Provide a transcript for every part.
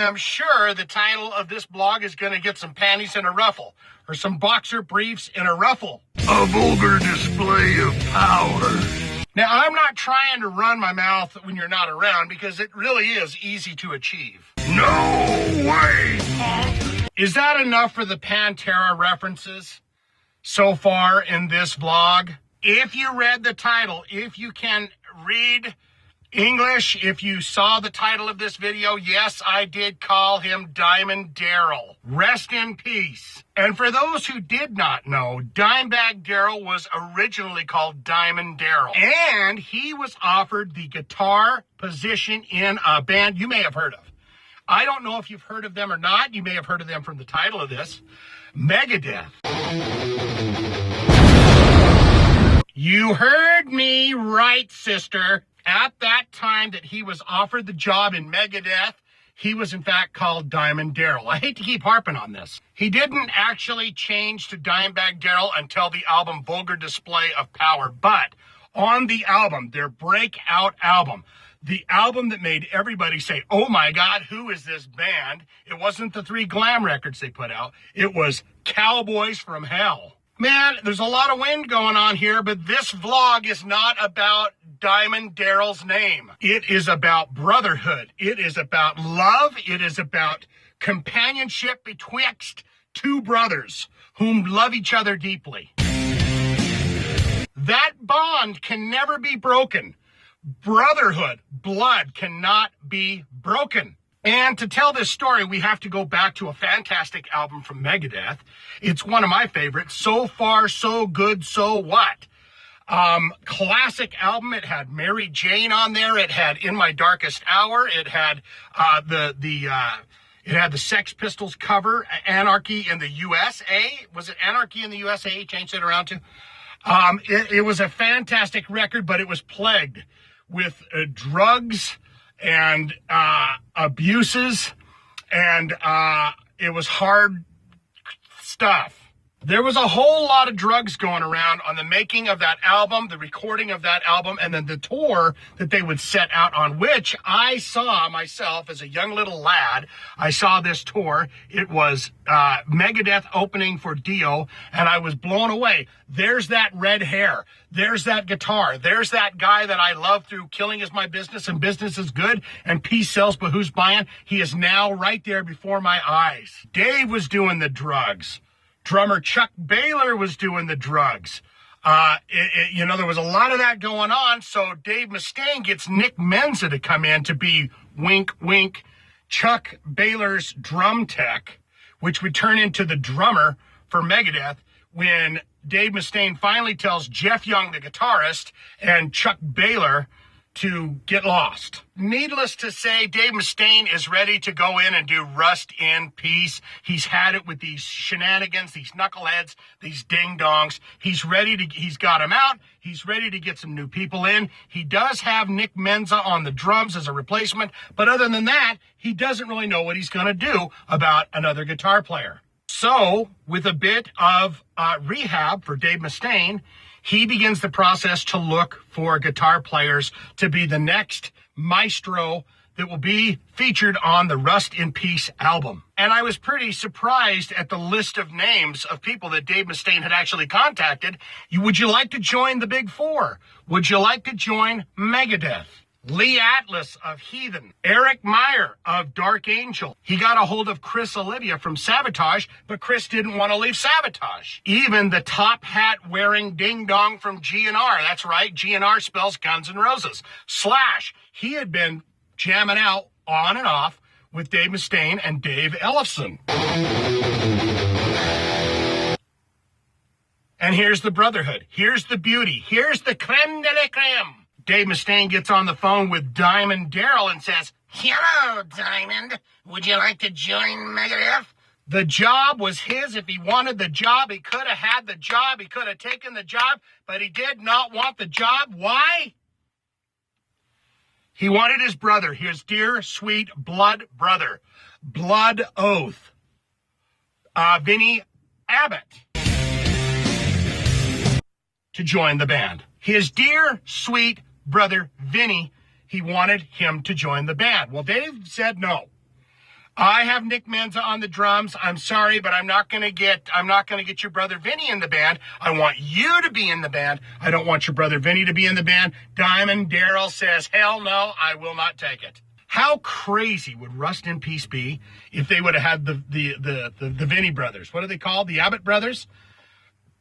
am sure the title of this blog is going to get some panties in a ruffle, or some boxer briefs in a ruffle. A vulgar display of power. Now, I'm not trying to run my mouth when you're not around, because it really is easy to achieve. No way, punk! Is that enough for the Pantera references so far in this vlog? If you read the title, if you can read English, if you saw the title of this video, yes, I did call him Diamond Darrell. Rest in peace. And for those who did not know, Dimebag Darrell was originally called Diamond Darrell. And he was offered the guitar position in a band you may have heard of. I don't know if you've heard of them or not. You may have heard of them from the title of this. Megadeth. You heard me right, sister. At that time that he was offered the job in Megadeth, he was in fact called Diamond Darrell. I hate to keep harping on this. He didn't actually change to Dimebag Darrell until the album Vulgar Display of Power. But on the album, their breakout album, the album that made everybody say, oh my God, who is this band? It wasn't the 3 glam records they put out. It was Cowboys from Hell. Man, there's a lot of wind going on here, but this vlog is not about Diamond Darrell's name. It is about brotherhood. It is about love. It is about companionship betwixt 2 brothers whom love each other deeply. That bond can never be broken. Brotherhood, blood, cannot be broken. And to tell this story, we have to go back to a fantastic album from Megadeth. It's one of my favorites. So Far, So Good, So What? Classic album. It had Mary Jane on there. It had In My Darkest Hour. It had it had the Sex Pistols cover, Anarchy in the USA. Was it Anarchy in the USA? He changed it around to. It was a fantastic record, but it was plagued with drugs and abuses, and it was hard stuff. There was a whole lot of drugs going around on the making of that album, the recording of that album, and then the tour that they would set out on, which I saw myself as a young little lad. I saw this tour. It was Megadeth opening for Dio, and I was blown away. There's that red hair. There's that guitar. There's that guy that I love through Killing Is My Business and Business Is Good and Peace Sells But Who's Buying. He is now right there before my eyes. Dave was doing the drugs. Drummer Chuck Baylor was doing the drugs. There was a lot of that going on. So Dave Mustaine gets Nick Menza to come in to be, wink, wink, Chuck Baylor's drum tech, which would turn into the drummer for Megadeth when Dave Mustaine finally tells Jeff Young, the guitarist, and Chuck Baylor to get lost. Needless to say, Dave Mustaine is ready to go in and do Rust in Peace. He's had it with these shenanigans, these knuckleheads, these ding-dongs. He's got them out. He's ready to get some new people in. He does have Nick Menza on the drums as a replacement, but other than that, he doesn't really know what he's going to do about another guitar player. So, with a bit of rehab for Dave Mustaine, he begins the process to look for guitar players to be the next maestro that will be featured on the Rust in Peace album. And I was pretty surprised at the list of names of people that Dave Mustaine had actually contacted. Would you like to join the Big Four? Would you like to join Megadeth? Lee Atlas of Heathen, Eric Meyer of Dark Angel. He got a hold of Chris Olivia from Sabotage, but Chris didn't want to leave Sabotage. Even the top hat wearing ding dong from GNR. That's right, GNR spells Guns N' Roses. Slash, he had been jamming out on and off with Dave Mustaine and Dave Ellefson. And here's the Brotherhood. Here's the beauty. Here's the creme de la creme. Dave Mustaine gets on the phone with Diamond Darrell and says, "Hello, Diamond. Would you like to join Megadeth?" The job was his. If he wanted the job, he could have had the job. He could have taken the job, but he did not want the job. Why? He wanted his brother, his dear, sweet blood brother, blood oath, Vinny Abbott, to join the band. His dear, sweet brother, Vinny, he wanted him to join the band. Well, Dave said no. I have Nick Menza on the drums. I'm sorry, but I'm not gonna get your brother Vinny in the band. I want you to be in the band. I don't want your brother Vinny to be in the band. Diamond Darrell says, hell no, I will not take it. How crazy would Rust in Peace be if they would have had the Vinny brothers? What are they called? The Abbott Brothers?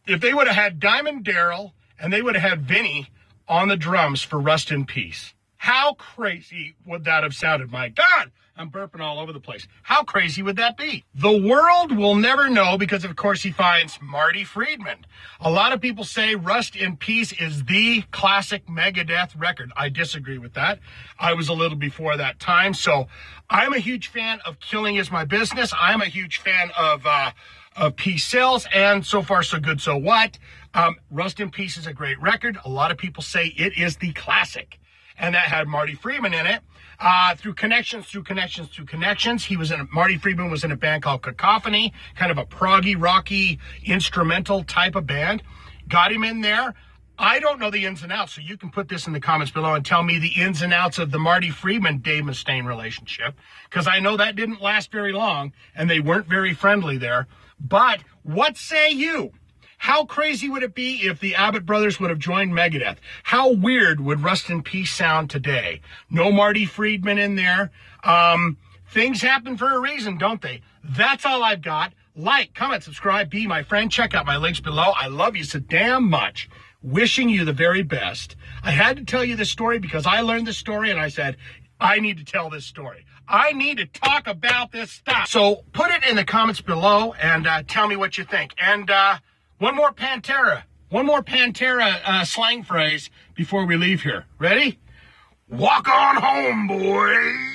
If they would have had Diamond Darrell and they would have had Vinny on the drums for Rust in Peace. How crazy would that have sounded? My God, I'm burping all over the place. How crazy would that be? The world will never know because, of course, he finds Marty Friedman. A lot of people say Rust in Peace is the classic Megadeth record. I disagree with that. I was a little before that time. So I'm a huge fan of Killing Is My Business. I'm a huge fan of Peace Sells, and So Far So Good So What. Rust in Peace is a great record. A lot of people say it is the classic. And that had Marty Friedman in it. Through connections, Marty Friedman was in a band called Cacophony, kind of a proggy, rocky, instrumental type of band. Got him in there. I don't know the ins and outs, so you can put this in the comments below and tell me the ins and outs of the Marty Friedman-Dave Mustaine relationship, because I know that didn't last very long, and they weren't very friendly there. But what say you? How crazy would it be if the Abbott Brothers would have joined Megadeth? How weird would Rust in Peace sound today? No Marty Friedman in there. Things happen for a reason, don't they? That's all I've got. Like, comment, subscribe, be my friend. Check out my links below. I love you so damn much. Wishing you the very best. I had to tell you this story because I learned this story and I said, I need to tell this story. I need to talk about this stuff. So put it in the comments below and tell me what you think. And one more Pantera slang phrase before we leave here. Ready? Walk on home, boys.